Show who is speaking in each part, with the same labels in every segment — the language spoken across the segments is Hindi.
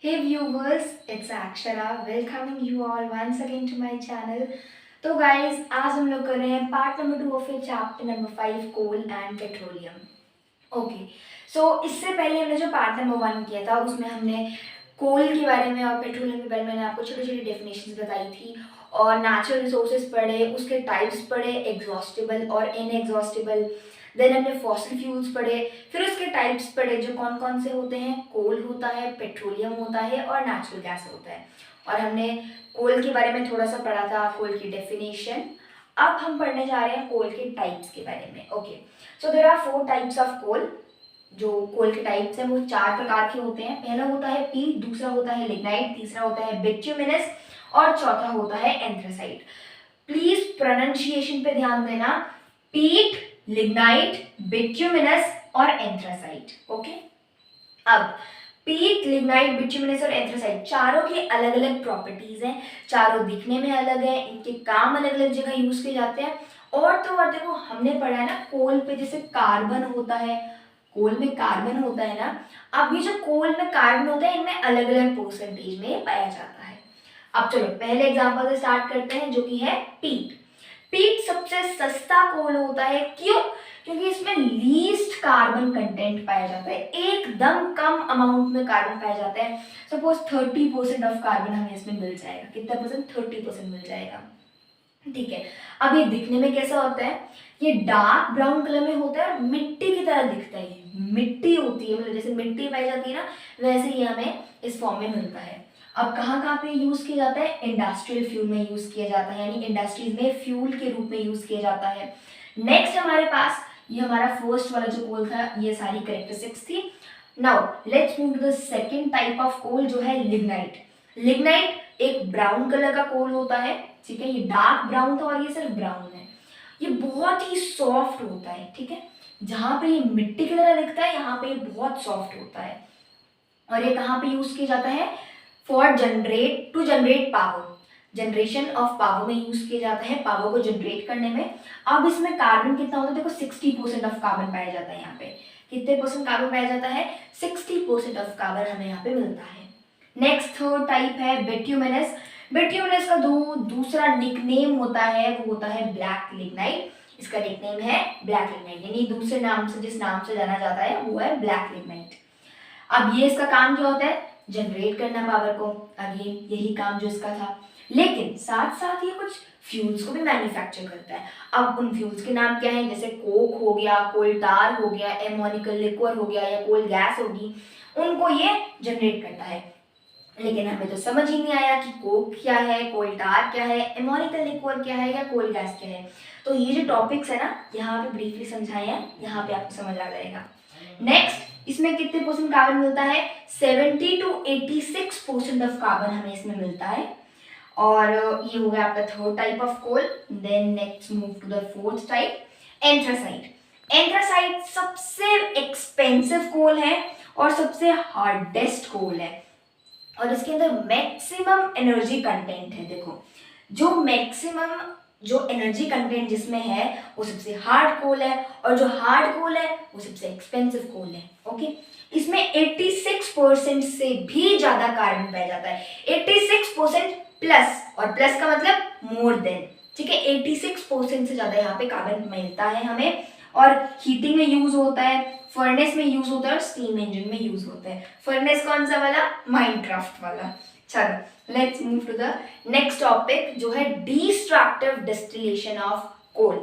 Speaker 1: Hey viewers, it's Akshara welcoming you all once again to my channel. तो guys, आज हम लोग कर रहे हैं part number 2 of chapter number 5 coal and petroleum. Okay, so इससे पहले हमने जो पार्ट नंबर 1 किया था उसमें हमने कोल के बारे में और पेट्रोलियम के बारे में मैंने आपको छोटी छोटी डेफिनेशंस बताई थी और नेचुरल रिसोर्सेज पढ़े, उसके टाइप्स पढ़े, एग्जॉस्टेबल और इनएग्जॉस्टेबल. देन हमने फॉसिल फ्यूल्स पढ़े, फिर उसके टाइप्स पढ़े जो कौन कौन से होते हैं. कोल होता है, पेट्रोलियम होता है और नेचुरल गैस होता है. और हमने कोल के बारे में थोड़ा सा पढ़ा था, कोल की डेफिनेशन. अब हम पढ़ने जा रहे हैं कोल के टाइप्स के बारे में. Okay, so there are 4 types of coal. जो कोल के टाइप्स हैं वो 4 प्रकार के होते हैं. पहला होता है पीट, दूसरा होता है लिग्नाइट, तीसरा होता है बिट्यूमिनस और चौथा होता है एंथ्रासाइट. प्लीज प्रोनाउंसिएशन पे ध्यान देना. पीट, लिग्नाइट, बिट्यूमिनस और एंथ्रासाइट. ओके, अब पीट, लिग्नाइट, बिट्यूमिनस और एंथ्रासाइट चारों की अलग अलग प्रॉपर्टीज हैं. चारों दिखने में अलग है, इनके काम अलग अलग जगह यूज किए जाते हैं. और तो और देखो, हमने पढ़ा है ना कोल पे जैसे कार्बन होता है, कोल में कार्बन होता है ना. अब ये जो कोल में कार्बन होता है इनमें अलग अलग परसेंटेज में पाया जाता है. अब चलो पहले एग्जांपल से स्टार्ट करते हैं जो कि है पीट. पीट सबसे सस्ता कोल होता है. क्यों? क्योंकि इसमें लीस्ट कार्बन कंटेंट पाया जाता है. एकदम कम अमाउंट में कार्बन पाया जाता है. सपोज 30% ऑफ कार्बन हमें इसमें मिल जाएगा. कितना परसेंट? 30% मिल जाएगा. ठीक है. अब ये दिखने में कैसा होता है? ये डार्क ब्राउन कलर में होता है और मिट्टी की तरह दिखता है. मिट्टी होती है, मतलब जैसे मिट्टी पाई जाती है ना, वैसे ही हमें इस फॉर्म में मिलता है. अब कहाँ कहाँ पे यूज किया जाता है? इंडस्ट्रियल फ्यूल में यूज किया जाता है, यानी इंडस्ट्रीज में फ्यूल के रूप में यूज किया जाता है. नेक्स्ट हमारे पास ये हमारा फर्स्ट वाला जो कोल था, ये सारी करेक्टरिस्टिक्स थी. Now let's move to the second type of coal जो है लिग्नाइट. लिग्नाइट एक ब्राउन कलर का कोल होता है. ठीक है, ये डार्क ब्राउन था और ये सिर्फ ब्राउन है. ये बहुत ही सॉफ्ट होता है. ठीक है, जहाँ पे ये मिट्टी की तरह दिखता है यहाँ पे ये बहुत सॉफ्ट होता है. और ये कहाँ पे यूज किया जाता है? For generate power. Generation of power में यूज किया जाता है, पावर को जनरेट करने में. अब इसमें कार्बन कितना होता है? देखो 60% ऑफ कार्बन पाया जाता है. यहाँ पे कितने परसेंट कार्बन पाया जाता है? 60% ऑफ कार्बन हमें यहाँ पे मिलता है. नेक्स्ट थर्ड टाइप है बिट्यूमिनस. बिट्यूमिनस का दूसरा निकनेम होता है, वो होता है ब्लैक लिग्नाइट. इसका निकनेम है ब्लैक लिग्नाइट, यानी दूसरे नाम से जिस नाम से जाना जाता है वो है ब्लैक लिग्नाइट. अब ये इसका काम क्या होता है? जनरेट करना पावर को. अगेन यही काम जो इसका था, लेकिन साथ साथ ये कुछ फ्यूल्स को भी मैन्युफैक्चर करता है. अब उन फ्यूल्स के नाम क्या हैं? जैसे कोक हो गया, कोल टार हो गया, एमोनिकल लिक्विड हो गया या कोल गैस होगी, उनको ये जनरेट करता है. लेकिन हमें तो समझ ही नहीं आया कि कोक क्या है, कोल टार क्या है, एमोनिकल लिक्विड क्या है या कोल गैस क्या है. तो ये जो टॉपिक्स है ना, यहाँ पे ब्रीफली समझाए हैं, यहाँ पे आपको समझ आ जाएगा. नेक्स्ट, इसमें कितने परसेंट कार्बन मिलता है? 70 to 86% ऑफ कार्बन हमें इसमें मिलता है. और ये हो गया आपका third type of coal. Then next move to the fourth type, anthracite. Anthracite सबसे एक्सपेंसिव कोल है और सबसे हार्डेस्ट कोल है और इसके अंदर मैक्सिमम एनर्जी कंटेंट है. देखो, जो मैक्सिमम जो एनर्जी कंटेंट जिसमें है वो सबसे हार्ड कोल है और जो हार्ड कोल है वो सबसे एक्सपेंसिव कोल है. ओके, इसमें 86% से भी ज्यादा कार्बन पाया जाता है. 86% प्लस, और प्लस का मतलब मोर देन. ठीक है, 86% से ज्यादा यहाँ पे कार्बन मिलता है हमें. और हीटिंग में यूज होता है, फर्नेस में यूज होता है और स्टीम इंजन में यूज होता है. फर्नेस कौन सा वाला? माइनक्राफ्ट वाला. चलो let's move to the next topic जो है डिस्ट्रक्टिव डिस्टिलेशन ऑफ कोल.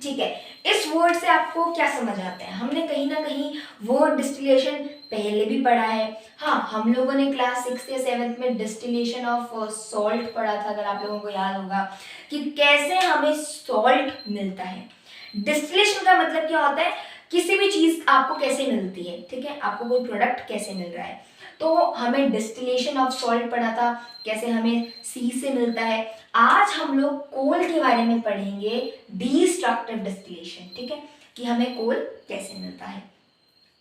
Speaker 1: ठीक है, इस वर्ड से आपको क्या समझ आता है? हमने कहीं ना कहीं वर्ड डिस्टिलेशन पहले भी पढ़ा है. हाँ, हम लोगों ने क्लास 6th या 7th में डिस्टिलेशन ऑफ सॉल्ट पढ़ा था, अगर आप लोगों को याद होगा, कि कैसे हमें सॉल्ट मिलता है. डिस्टिलेशन का मतलब क्या होता है? किसी भी चीज आपको कैसे मिलती है. ठीक है, आपको कोई प्रोडक्ट कैसे मिल रहा है. तो हमें डिस्टिलेशन ऑफ सॉल्ट पढ़ा था, कैसे हमें सी से मिलता है. आज हम लोग कोल के बारे में पढ़ेंगे, डिस्ट्रक्टिव डिस्टिलेशन. ठीक है, कि हमें कोल कैसे मिलता है.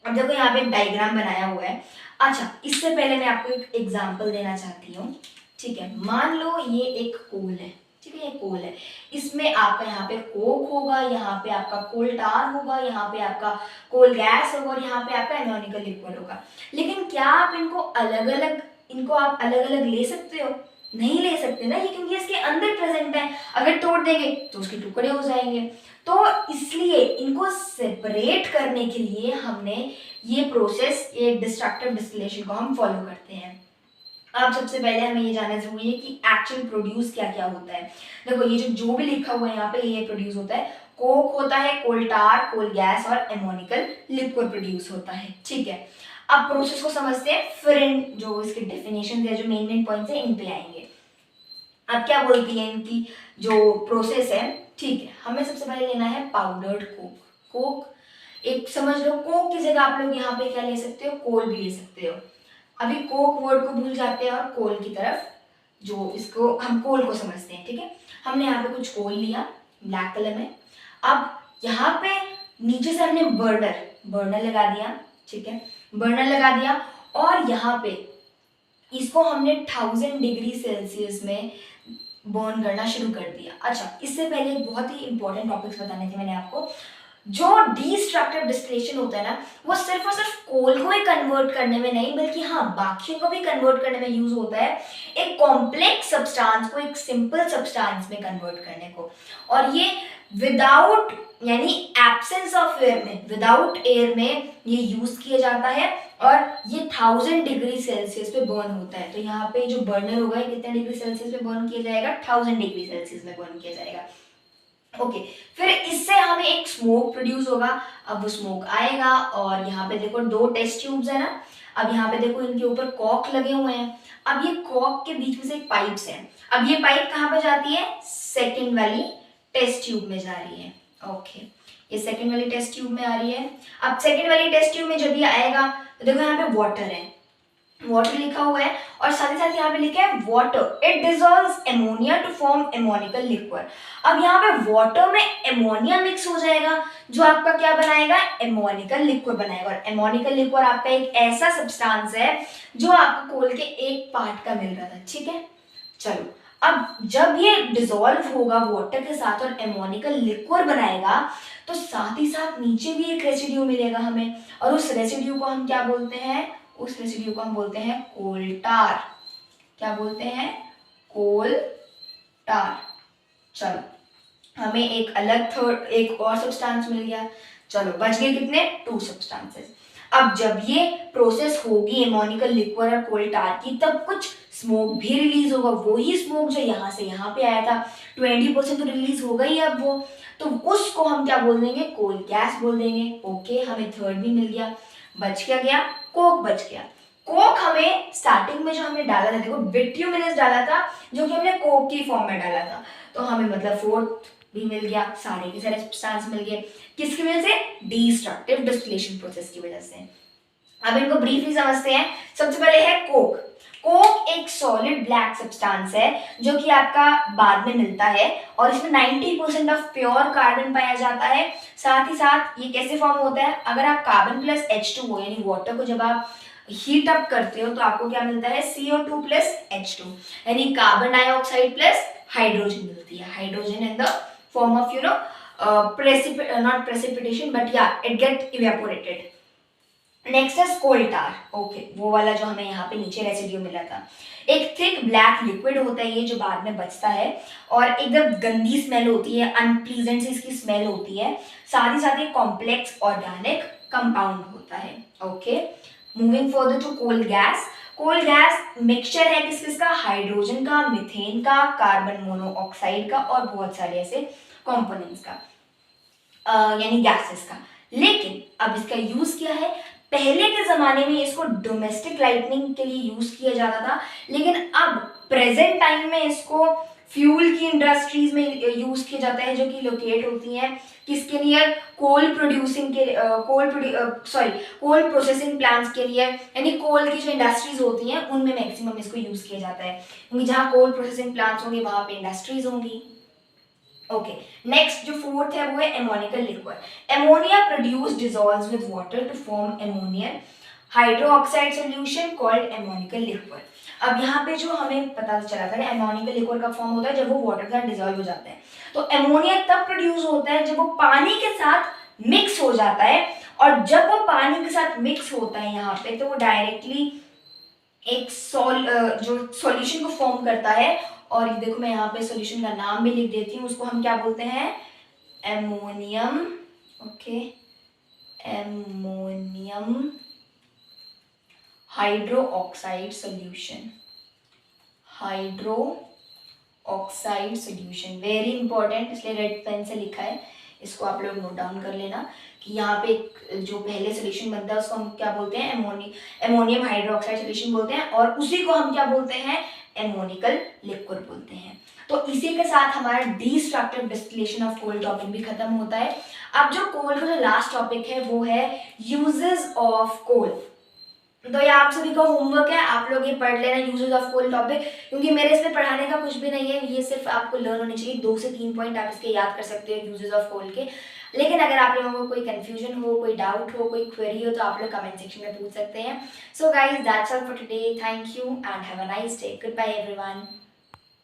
Speaker 1: अब देखो यहाँ पे एक डायग्राम बनाया हुआ है. अच्छा, इससे पहले मैं आपको एक एग्जांपल देना चाहती हूँ. ठीक है, मान लो ये एक कोल है. ठीक है, ये कोल है। इसमें आपका यहाँ पे कोक होगा, यहाँ पे आपका कोल टार होगा, यहाँ पे आपका कोल गैस होगा और यहाँ पे आपका एमोनिकल लिक्विड होगा। लेकिन क्या आप इनको आप अलग अलग ले सकते हो? नहीं ले सकते ना, ये क्योंकि इसके अंदर प्रेजेंट है। अगर तोड़ देंगे तो उसके टुकड़े हो जाएंगे। तो इसलिए इनको सेपरेट करने के लिए हमने ये प्रोसेस, ये डिस्ट्रक्टिव डिस्टिलेशन को हम फॉलो करते हैं। अब सबसे पहले हमें ये जानना जरूरी है कि एक्चुअल प्रोड्यूस क्या क्या होता है। देखो ये जो भी लिखा हुआ है यहाँ पे, ये प्रोड्यूस होता है, कोक होता है, कोल टार, कोल गैस और एमोनिकल लिक्विड प्रोड्यूस होता है। ठीक है, अब प्रोसेस को समझते हैं, फिर इन जो इसके डेफिनेशन है, जो मेन पॉइंट्स है, इन पे आएंगे। अब क्या बोलती है इनकी जो प्रोसेस है। ठीक है, हमें सबसे पहले लेना है पाउडर्ड कोक। कोक एक समझ लो, कोक की जगह आप लोग यहाँ पे क्या ले सकते हो, कोल भी ले सकते हो। अभी कोक वर्ड को भूल जाते हैं और कोल की तरफ, जो इसको हम कोल को समझते हैं। ठीक है, हमने यहाँ पे कुछ कोल लिया ब्लैक कलर में। अब यहाँ पे नीचे से हमने बर्नर लगा दिया। ठीक है, बर्नर लगा दिया और यहाँ पे इसको हमने 1000 डिग्री सेल्सियस में बर्न करना शुरू कर दिया। अच्छा, इससे पहले एक बहुत ही इंपॉर्टेंट टॉपिक्स बताने थे मैंने आपको। जो डिस्ट्रक्टिव डिस्टिलेशन होता है ना, वो सिर्फ और सिर्फ कोल को ही कन्वर्ट करने में नहीं, बल्कि हाँ बाकियों को भी कन्वर्ट करने में यूज होता है, एक कॉम्प्लेक्स सब्सटेंस को एक सिंपल सब्सटेंस में कन्वर्ट करने को। और ये विदाउट, यानी एब्सेंस ऑफ एयर में, विदाउट एयर में ये यूज किया जाता है और ये 1000 डिग्री सेल्सियस पे बर्न होता है। तो यहाँ पे जो बर्नर होगा ये कितने डिग्री सेल्सियस पे बर्न किया जाएगा, 1000 डिग्री सेल्सियस में बर्न किया जाएगा। ओके, फिर इससे हमें एक स्मोक प्रोड्यूस होगा। अब वो स्मोक आएगा और यहाँ पे देखो 2 टेस्ट ट्यूब्स है ना। अब यहाँ पे देखो इनके ऊपर कॉक लगे हुए हैं। अब ये कॉक के बीच में से एक पाइप्स है। अब ये पाइप कहाँ पे जाती है, सेकेंड वाली टेस्ट ट्यूब में जा रही है। ओके, ये सेकेंड वाली टेस्ट ट्यूब में आ रही है। अब सेकेंड वाली टेस्ट ट्यूब में जब ये आएगा तो देखो यहाँ पे वाटर है, वाटर लिखा हुआ है और साथ ही साथ यहाँ पे लिखा है water it dissolves ammonia to form ammoniacal liquid. अब यहाँ पे वाटर में एमोनिया मिक्स हो जाएगा, जो आपका क्या बनाएगा, एमोनिकल लिक्विड बनाएगा। और एमोनिकल लिक्विड आपका एक ऐसा सब्सटेंस है जो आपको कोल के एक पार्ट का मिल रहा था। ठीक है, चलो अब जब ये डिसॉल्व होगा वाटर के साथ और एमोनिकल लिक्विड बनाएगा, तो साथ ही साथ नीचे भी एक रेसिड्यू मिलेगा हमें, और उस रेसिड्यू को हम क्या बोलते हैं, उस रेसिड्यू को हम बोलते हैं कोल टार। क्या बोलते हैं, कोल टार। चलो हमें एक और सब्सटेंस मिल गया। चलो बच गए कितने, 2 सब्सटेंसेस। अब जब ये प्रोसेस होगी एमोनिकल लिक्विड और कोल टार की, तब कुछ स्मोक भी रिलीज होगा। वही स्मोक जो यहाँ से यहाँ पे आया था, 20% तो रिलीज हो गई अब वो, तो उसको हम क्या बोल देंगे, कोल गैस बोल देंगे। ओके, हमें थर्ड भी मिल गया। बच क्या गया, कोक बच गया। कोक हमें स्टार्टिंग में जो हमने डाला था, देखो बिट्यूमिनस डाला था, जो कि हमने कोक की फॉर्म में डाला था, तो हमें मतलब फोर्थ भी मिल गया, सारे के सारे सब्सटेंस मिल गए। किसकी वजह से, डिस्ट्रक्टिव डिस्टिलेशन प्रोसेस की वजह से। अब इनको ब्रीफली समझते हैं। सबसे पहले है कोक। कोक एक सॉलिड ब्लैक सब्सटेंस है जो कि आपका बाद में मिलता है, और इसमें 90% ऑफ प्योर कार्बन पाया जाता है। साथ ही साथ ये कैसे फॉर्म होता है, अगर आप कार्बन प्लस H2O यानी वाटर को जब आप हीट अप करते हो तो आपको क्या मिलता है, CO2 प्लस H2 यानी कार्बन डाइऑक्साइड प्लस हाइड्रोजन मिलती है। Hydrogen in the form of not precipitation but या इट गेट इवेपोरेटेड। नेक्स्ट है कोल टार। ओके, वो वाला जो हमें यहाँ पे नीचे रेसिड्यू मिला था। एक थिक ब्लैक लिक्विड होता है ये, जो बाद में बचता है और एकदम गंदी स्मेल होती है, अनप्लीजेंट सी इसकी स्मेल होती है। साथ ही साथ ये कॉम्प्लेक्स ऑर्गेनिक कंपाउंड होता है। Okay, moving further to coal gas. Coal gas mixture है किस किसका, हाइड्रोजन का, मीथेन का, कार्बन मोनोऑक्साइड का और बहुत सारे ऐसे कंपोनेंट्स का, यानी गैसेस का। लेकिन अब इसका यूज क्या है, पहले के जमाने में इसको डोमेस्टिक लाइटनिंग के लिए यूज किया जाता था, लेकिन अब प्रेजेंट टाइम में इसको फ्यूल की इंडस्ट्रीज में यूज किया जाता है, जो कि लोकेट होती हैं किसके लिए, कोल प्रोड्यूसिंग के कोल प्रोसेसिंग प्लांट्स के लिए, यानी कोल की जो इंडस्ट्रीज होती हैं उनमें मैक्सिमम इसको यूज किया जाता है, क्योंकि जहाँ कोल प्रोसेसिंग प्लांट्स होंगे वहां पे इंडस्ट्रीज होंगी। ओके, नेक्स्ट जो फोर्थ है वो है ammoniacal liquid. Ammonia produce dissolves with water to form ammonia. Hydroxide solution called ammoniacal liquid. अब यहाँ पे जो हमें पता चला था कि एमोनिकल लिक्विड का फॉर्म होता है जब वो वाटर के साथ डिजोल्व हो जाता है। तो अमोनिया तब प्रोड्यूस होता है जब वो पानी के साथ मिक्स हो जाता है, और जब वो पानी के साथ मिक्स होता है यहाँ पे तो वो डायरेक्टली एक जो सॉल्यूशन को फॉर्म करता है। और ये देखो मैं यहाँ पे सॉल्यूशन का नाम भी लिख देती हूँ, उसको हम क्या बोलते हैं, ammonium. Okay, ammonium hydro oxide solution, hydro oxide solution very important, इसलिए रेड पेन से लिखा है, इसको आप लोग नोट डाउन कर लेना कि यहाँ पे जो पहले सोल्यूशन बनता है उसको हम क्या बोलते हैं, एमोनियम हाइड्रोक्साइड सोल्यूशन बोलते हैं, और उसी को हम क्या बोलते हैं, एमोनिकल लिक्विड बोलते हैं। तो इसी के साथ हमारा destructive distillation of coal topic भी खत्म होता है। अब जो कोल का जो लास्ट टॉपिक है वो है यूजेस ऑफ कोल। तो ये आप सभी का होमवर्क है, आप लोग ये पढ़ लेना यूजेस ऑफ कोल टॉपिक, क्योंकि मेरे इसमें पढ़ाने का कुछ भी नहीं है, ये सिर्फ आपको लर्न होने चाहिए। 2 से 3 पॉइंट आप इसके याद कर सकते हो यूजेस ऑफ कोल के। लेकिन अगर आप लोगों को कोई कंफ्यूजन हो, कोई डाउट हो, कोई क्वेरी हो, तो आप लोग कमेंट सेक्शन में पूछ सकते हैं। So guys that's all for today, thank you and have a nice day, goodbye everyone.